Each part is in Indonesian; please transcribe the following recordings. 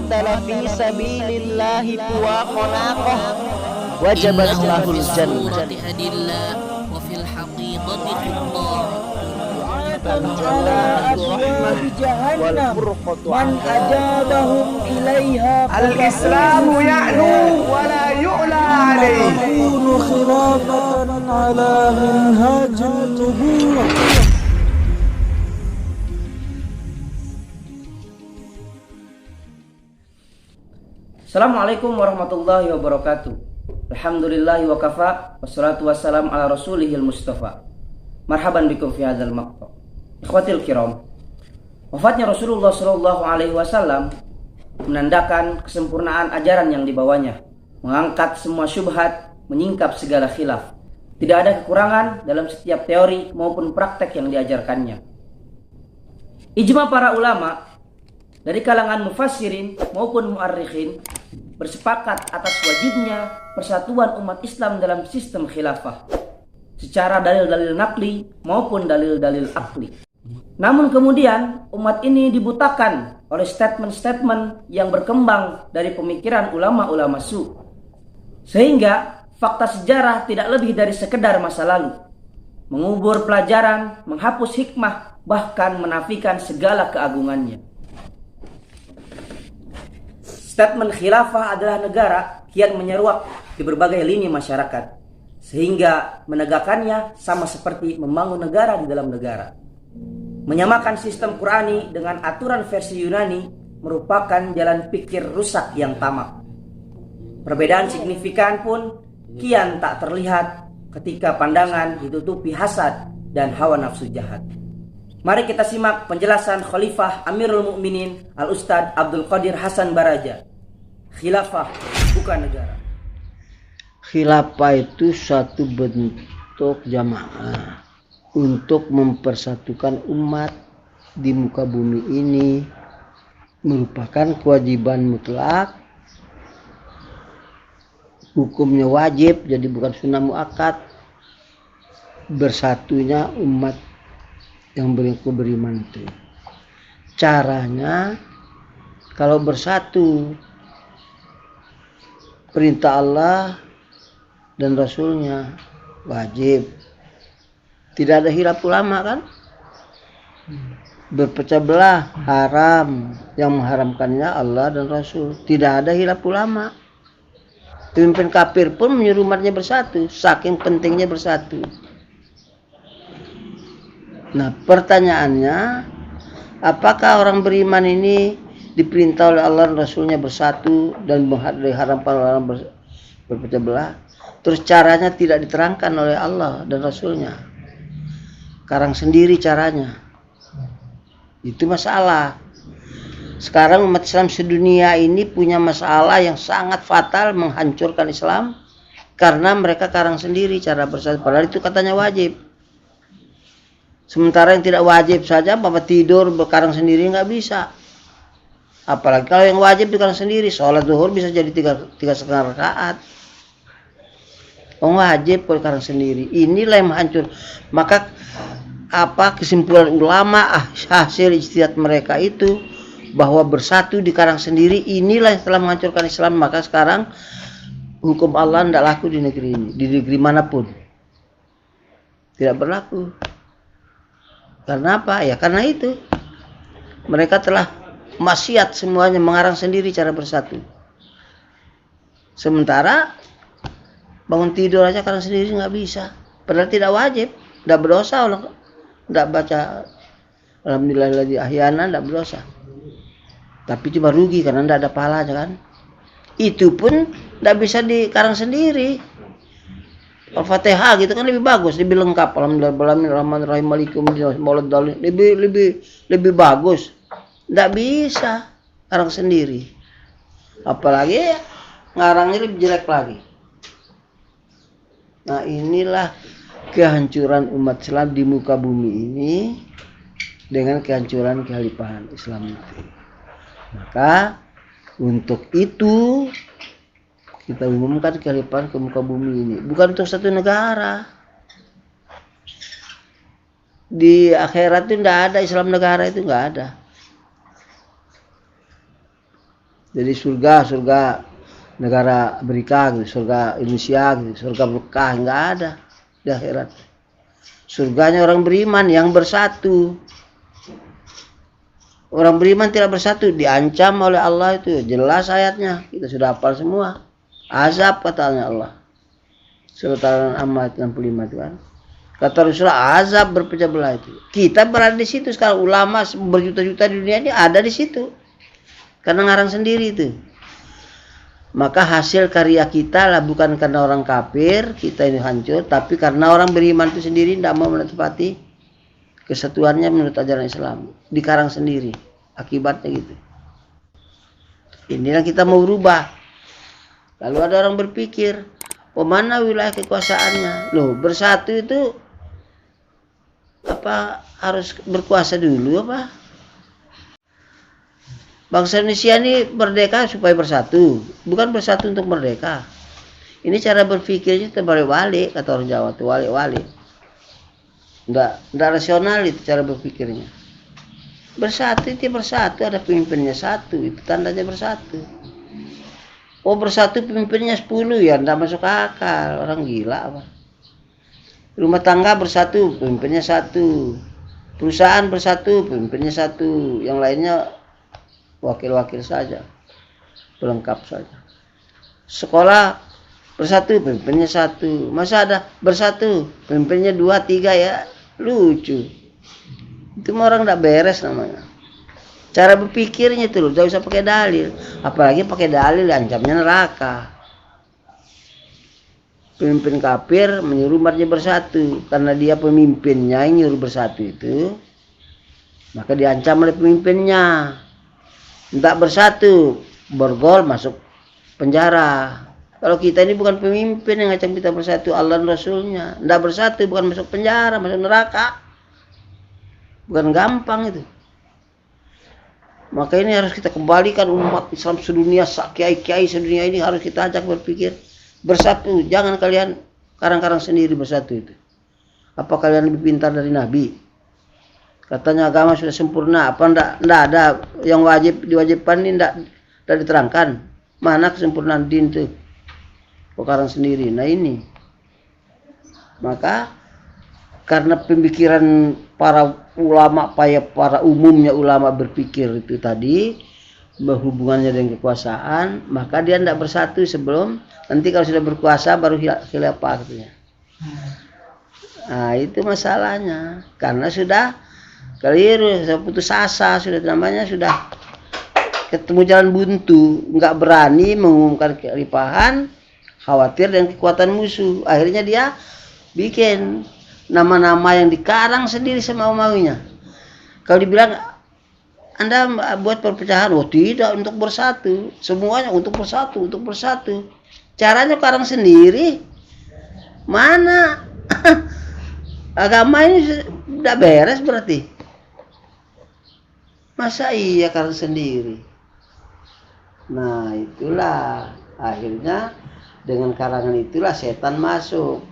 qatala fi sabilillahi fuwaqa naqah wajabat lahul jannah. وفي الحقيقة خطاع على أبواب جهنم من أجابهم إليها الإسلام يعلو ولا يعلى عليه تكون خلافة على منهاج النبوة. Assalamualaikum warahmatullahi wabarakatuh. Alhamdulillahi wa kafa, wassalatu wassalam ala rasulihil mustafa. Marhaban bikum fi hadzal maqta. Ikhwatil kiram, wafatnya Rasulullah sallallahu alaihi wasallam menandakan kesempurnaan ajaran yang dibawanya, mengangkat semua syubhat, menyingkap segala khilaf. Tidak ada kekurangan dalam setiap teori maupun praktek yang diajarkannya. Ijma para ulama dari kalangan mufassirin maupun muarrikhin bersepakat atas wajibnya persatuan umat Islam dalam sistem khilafah secara dalil-dalil naqli maupun dalil-dalil akli. Namun kemudian umat ini dibutakan oleh statement-statement yang berkembang dari pemikiran ulama-ulama su, sehingga fakta sejarah tidak lebih dari sekedar masa lalu, mengubur pelajaran, menghapus hikmah, bahkan menafikan segala keagungannya. Statement khilafah adalah negara kian menyeruak di berbagai lini masyarakat, sehingga menegakkannya sama seperti membangun negara di dalam negara. Menyamakan sistem Qurani dengan aturan versi Yunani merupakan jalan pikir rusak yang tamak. Perbedaan signifikan pun kian tak terlihat ketika pandangan ditutupi hasad dan hawa nafsu jahat. Mari kita simak penjelasan Khalifah Amirul Mukminin Al-Ustadz Abdul Qadir Hasan Baraja. Khilafah bukan negara. Khilafah itu suatu bentuk jamaah untuk mempersatukan umat di muka bumi ini, merupakan kewajiban mutlak, hukumnya wajib, jadi bukan sunnah muakkad. Bersatunya umat yang beriman itu. Caranya kalau bersatu, perintah Allah dan Rasulnya wajib. Tidak ada khilaf ulama kan? Berpecah belah haram, yang mengharamkannya Allah dan Rasul. Tidak ada khilaf ulama. Pemimpin kafir pun menyuruh umatnya bersatu, saking pentingnya bersatu. Nah, pertanyaannya, apakah orang beriman ini diperintah oleh Allah dan Rasulnya bersatu dan diharamkan orang berpecah belah? Terus caranya tidak diterangkan oleh Allah dan Rasulnya, karang sendiri caranya. Itu masalah. Sekarang umat Islam sedunia ini punya masalah yang sangat fatal, menghancurkan Islam, karena mereka karang sendiri cara bersatu. Padahal itu katanya wajib. Sementara yang tidak wajib saja, bapak tidur berkarang sendiri nggak bisa. Apalagi kalau yang wajib dikarang sendiri, sholat zuhur bisa jadi tiga setengah rakaat. Wajib berkarang sendiri. Inilah yang menghancur. Maka apa kesimpulan ulama hasil ijtihad mereka itu bahwa bersatu di karang sendiri inilah yang telah menghancurkan Islam. Maka sekarang hukum Allah tidak laku di negeri ini, di negeri manapun tidak berlaku. Karena apa? Ya karena itu mereka telah maksiat semuanya, mengarang sendiri cara bersatu. Sementara bangun tidur aja karang sendiri nggak bisa. Padahal tidak wajib, tidak berdosa. Allah tidak baca alhamdulillahilladzi ahyana, tidak berdosa. Tapi cuma rugi karena tidak ada pahalanya kan. Itu pun tidak bisa dikarang sendiri. Al-Fatihah gitu kan lebih bagus, lebih lengkap. Alhamdulillahirrahmanirrahim malikum maulid lebih bagus. Tidak bisa karang sendiri. Apalagi ngarangnya lebih jelek lagi. Nah, inilah kehancuran umat Islam di muka bumi ini dengan kehancuran kekhalifahan Islam itu. Maka untuk itu kita umumkan kekhalifahan ke muka bumi ini, bukan untuk satu negara. Di akhirat itu tidak ada Islam negara, itu nggak ada. Jadi surga negara Amerika gitu, surga Indonesia gitu, surga Mekah, nggak ada di akhirat. Surganya orang beriman yang bersatu. Orang beriman tidak bersatu diancam oleh Allah, itu jelas ayatnya, kita sudah hafal semua. Azab katanya Allah. Surat Al-An'am 65 itu kan. Kata Rasulullah, azab berpecah belah itu. Kita berada di situ sekarang, ulama berjuta-juta di dunia ini ada di situ. Karena ngarang sendiri itu. Maka hasil karya kita lah bukan karena orang kafir kita ini hancur, tapi karena orang beriman itu sendiri tidak mau menepati kesatuannya menurut ajaran Islam. Dikarang sendiri. Akibatnya gitu. Inilah kita mau berubah. Lalu ada orang berpikir, oh mana wilayah kekuasaannya? Loh, bersatu itu apa harus berkuasa dulu apa? Bangsa Indonesia ini merdeka supaya bersatu, bukan bersatu untuk merdeka. Ini cara berpikirnya terbalik-balik, kata orang Jawa tuh, walik-walik. Enggak rasional itu cara berpikirnya. Bersatu itu bersatu, ada pemimpinnya satu, itu tandanya bersatu. Oh bersatu pemimpinnya 10 ya, enggak masuk akal, orang gila apa. Rumah tangga bersatu, pemimpinnya 1. Perusahaan bersatu, pemimpinnya 1. Yang lainnya wakil-wakil saja, pelengkap saja. Sekolah bersatu, pemimpinnya 1. Masa ada bersatu, pemimpinnya 2, 3 ya, lucu. Itu orang tidak beres namanya. Cara berpikirnya itu loh, tidak usah pakai dalil. Apalagi pakai dalil, ancamnya neraka. Pemimpin kafir menyuruh umatnya bersatu, karena dia pemimpinnya yang nyuruh bersatu itu, maka diancam oleh pemimpinnya. Tidak bersatu, borgol masuk penjara. Kalau kita ini bukan pemimpin yang ngacam kita bersatu, Allah dan Rasulnya. Tidak bersatu, bukan masuk penjara, masuk neraka. Bukan gampang itu. Maka ini harus kita kembalikan umat Islam sedunia, kiai-kiai sedunia ini harus kita ajak berpikir bersatu. Jangan kalian karang-karang sendiri bersatu itu. Apa kalian lebih pintar dari Nabi? Katanya agama sudah sempurna, apa enggak ada yang diwajibkan ini enggak diterangkan. Mana kesempurnaan din itu? Perkara sendiri. Nah ini. Maka karena pemikiran para ulama, para umumnya ulama berpikir itu tadi berhubungannya dengan kekuasaan, maka dia tidak bersatu sebelum nanti kalau sudah berkuasa baru khilafah katanya. Nah, itu masalahnya. Karena sudah keliru, sudah putus asa, sudah namanya sudah ketemu jalan buntu, nggak berani mengumumkan kekalifahan, khawatir dengan kekuatan musuh. Akhirnya dia bikin nama-nama yang dikarang sendiri semau-maunya. Kalau dibilang Anda buat perpecahan, oh tidak, untuk bersatu, semuanya untuk bersatu, untuk bersatu. Caranya karang sendiri, mana agama ini tidak beres berarti. Masa iya karang sendiri? Nah itulah akhirnya dengan karangan itulah setan masuk,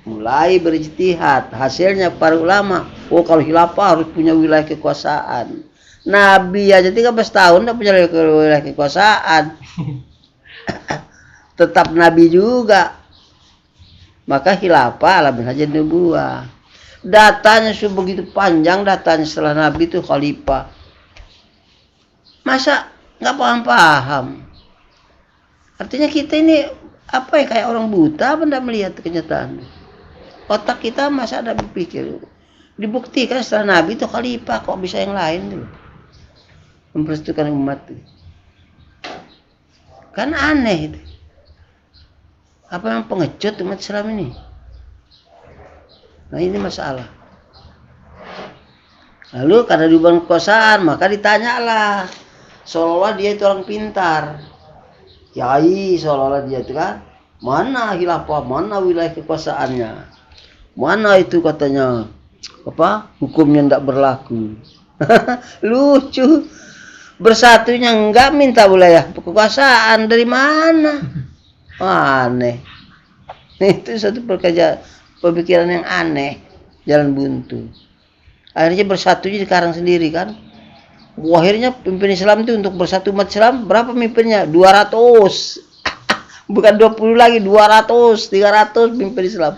mulai berijtihad. Hasilnya para ulama, oh kalau khilafah harus punya wilayah kekuasaan. Nabi aja 13 tahun tidak punya wilayah kekuasaan. Tetap Nabi juga. Maka khilafah alamin aja nubuah. Datanya sudah begitu panjang, datanya setelah Nabi itu khalifah. Masa nggak paham-paham? Artinya kita ini apa ya, kayak orang buta apa enggak melihat kenyataan? Otak kita masa ada berpikir. Dibuktikan setelah Nabi itu khalifah, kok bisa yang lain dulu mempersatukan umat itu. Kan aneh itu. Apa yang pengecut umat Islam ini? Nah ini masalah. Lalu karena diubah kekuasaan, maka ditanyalah, seolah-olah dia itu orang pintar. Yai seolah-olah dia itu kan, mana khilafah, mana wilayah kekuasaannya, mana itu katanya apa hukumnya tidak berlaku. Lucu, bersatunya enggak minta wilayah kekuasaan, dari mana? Aneh. Itu satu pemikiran yang aneh, jalan buntu. Akhirnya bersatunya dikarang sendiri kan. Akhirnya pemimpin Islam itu untuk bersatu umat Islam berapa pemimpinnya? 200. Bukan 20 lagi, 200, 300 pemimpin Islam.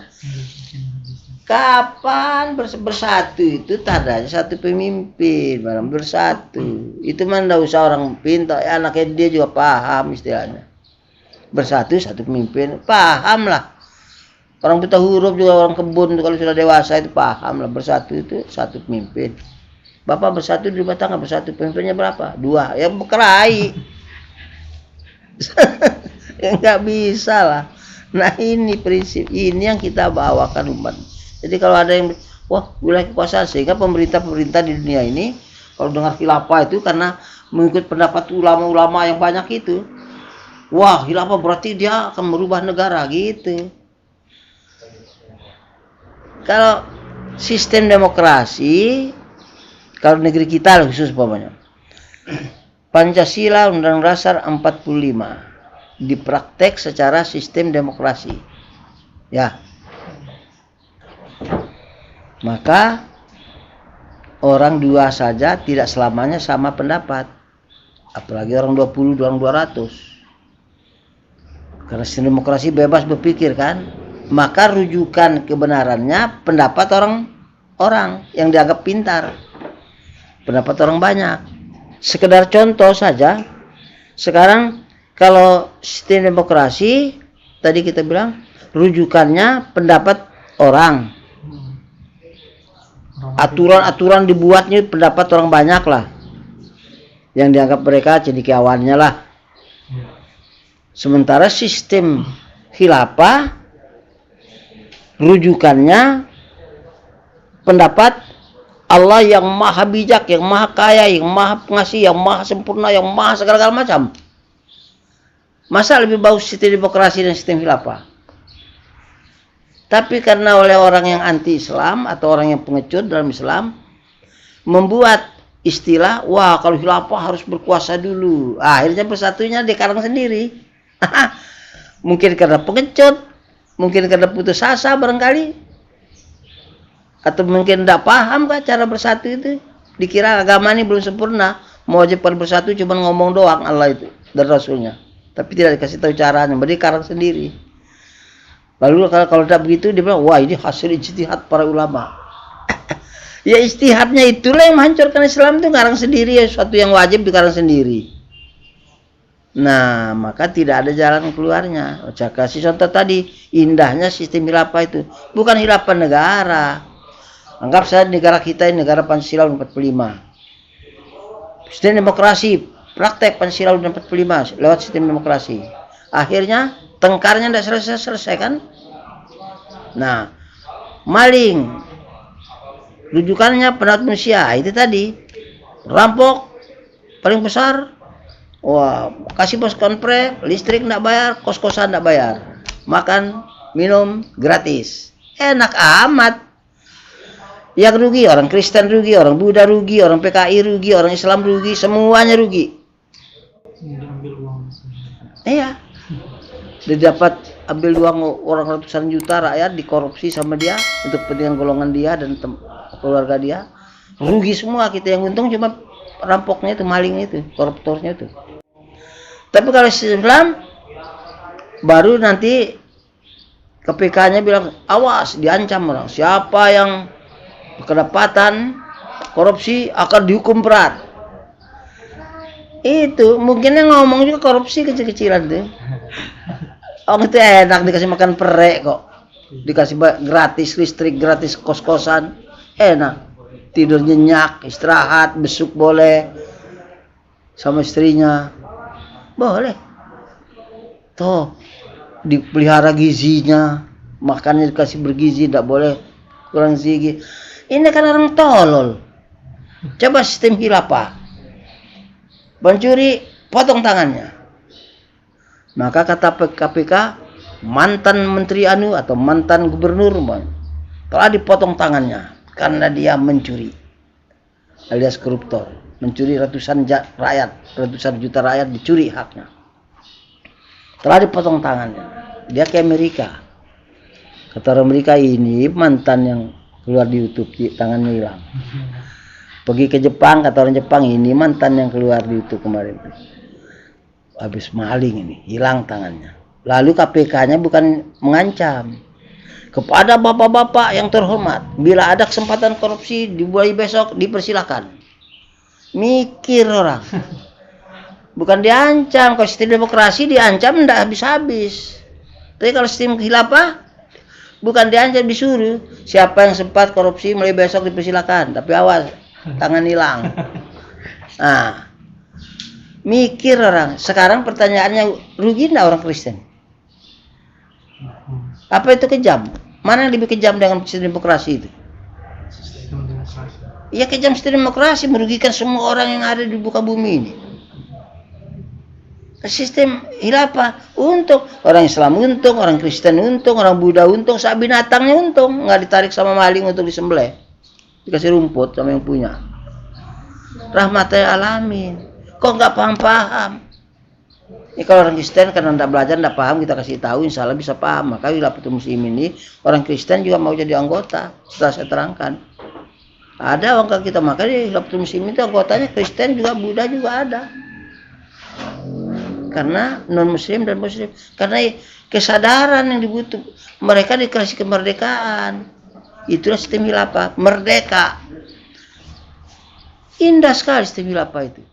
Kapan bersatu itu tandanya satu pemimpin, barang bersatu. Itu mah enggak usah orang pintar, ya anaknya dia juga paham istilahnya. Bersatu satu pemimpin, paham lah. Orang buta huruf juga orang kebun kalau sudah dewasa itu paham lah, bersatu itu satu pemimpin. Bapak bersatu di rumah tangga bersatu, pemimpinnya berapa? 2, ya berkelahi. Ya nggak bisa lah. Nah ini prinsip, ini yang kita bawakan umat. Jadi kalau ada yang, wah wilayah kekuasaan, sehingga pemerintah-pemerintah di dunia ini kalau dengar khilafah itu karena mengikut pendapat ulama-ulama yang banyak itu, wah khilafah berarti dia akan merubah negara gitu. Kalau sistem demokrasi, kalau negeri kita khusus umpamanya, Pancasila Undang-Undang Dasar 45 dipraktek secara sistem demokrasi. Ya. Maka orang 2 saja tidak selamanya sama pendapat. Apalagi orang 20, orang 200. Karena sistem demokrasi bebas berpikir kan. Maka rujukan kebenarannya pendapat orang yang dianggap pintar. Pendapat orang banyak. Sekedar contoh saja. Sekarang kalau sistem demokrasi tadi kita bilang rujukannya pendapat orang. Aturan-aturan dibuatnya pendapat orang banyak lah. Yang dianggap mereka cendekiawannya lah. Sementara sistem khilafah rujukannya pendapat Allah yang maha bijak, yang maha kaya, yang maha pengasih, yang maha sempurna, yang maha segala macam. Masa lebih bagus sistem demokrasi dan sistem khilafah? Tapi karena oleh orang yang anti-Islam atau orang yang pengecut dalam Islam membuat istilah, wah kalau khilafah harus berkuasa dulu. Akhirnya bersatunya di karang sendiri. Mungkin karena pengecut, mungkin karena putus asa barangkali, atau mungkin tidak paham kan cara bersatu itu. Dikira agama ini belum sempurna, mewajibkan bersatu cuma ngomong doang Allah itu dan Rasulnya, tapi tidak dikasih tahu caranya, beri karang sendiri. Lalu kalau tidak begitu dia bilang, wah ini hasil ijtihad para ulama. Ya ijtihadnya itulah yang menghancurkan Islam, itu karang sendiri, ya sesuatu yang wajib dikarang sendiri. Nah maka tidak ada jalan keluarnya. Saya kasih contoh tadi, indahnya sistem khilafah itu bukan khilafah negara. Anggap saja negara kita ini negara Pancasila 45. Sistem demokrasi, praktek Pancasila 45 lewat sistem demokrasi. Akhirnya tengkarnya tidak selesai kan? Nah, maling, rujukannya pendapat manusia, itu tadi. Rampok paling besar, wah kasih bos konpre, listrik tidak bayar, kos-kosan tidak bayar, makan minum gratis, enak amat. Yang rugi orang Kristen rugi, orang Buddha rugi, orang PKI rugi, orang Islam rugi, semuanya rugi. Iya. Dia dapat ambil uang orang ratusan juta rakyat dikorupsi sama dia untuk kepentingan golongan dia dan keluarga dia. Rugi semua, kita yang untung cuma rampoknya itu, malingnya itu, koruptornya itu. Tapi kalau Islam baru nanti KPK-nya bilang awas, diancam orang. Siapa yang kedapatan korupsi akan dihukum berat. Itu mungkin yang ngomong juga korupsi kecil-kecilan tuh. Orang itu enak dikasih makan perek kok, dikasih gratis listrik, gratis kos-kosan, enak, tidur nyenyak, istirahat, besuk boleh, sama istrinya boleh. Tuh dipelihara gizinya, makannya dikasih bergizi, tidak boleh kurang gizi. Ini kan orang tolol. Coba sistem khilafah, pencuri potong tangannya. Maka kata KPK, mantan menteri anu atau mantan gubernur telah dipotong tangannya karena dia mencuri, alias koruptor, mencuri ratusan juta rakyat, dicuri haknya. Telah dipotong tangannya. Dia ke Amerika. Kata orang Amerika, ini mantan yang keluar di YouTube, tangannya hilang. Pergi ke Jepang, kata orang Jepang, ini mantan yang keluar di itu kemarin. Habis maling ini, hilang tangannya. Lalu KPK-nya bukan mengancam. Kepada bapak-bapak yang terhormat, bila ada kesempatan korupsi dimulai besok, dipersilakan. Mikir orang. Bukan diancam. Kalau sistem demokrasi diancam tidak habis-habis. Tapi kalau sistem khilafah bukan diancam, disuruh. Siapa yang sempat korupsi mulai besok dipersilakan. Tapi awas, tangan hilang. Nah, mikir orang. Sekarang pertanyaannya, rugi enggak orang Kristen? Apa itu kejam? Mana yang lebih kejam dengan sistem demokrasi itu? Sistem demokrasi. Ya, kejam sistem demokrasi, merugikan semua orang yang ada di muka bumi ini. Sistem khilafah untung, orang Islam untung, orang Kristen untung, orang Buddha untung, sak binatangnya untung, nggak ditarik sama maling untuk disembelih, dikasih rumput sama yang punya. Rahmatil alamin. Kok nggak paham-paham? Ini kalau orang Kristen karena tidak belajar, tidak paham, kita kasih tahu, insya Allah bisa paham. Maka Khilafatul Muslimin ini orang Kristen juga mau jadi anggota. Setelah saya terangkan, ada orang kita, maka di Khilafatul Muslimin itu anggotanya Kristen juga, Buddha juga ada. Karena non Muslim dan Muslim, karena kesadaran yang dibutuh, mereka dikasih kemerdekaan. Itulah sistem khilafah, merdeka. Indah sekali sistem khilafah itu.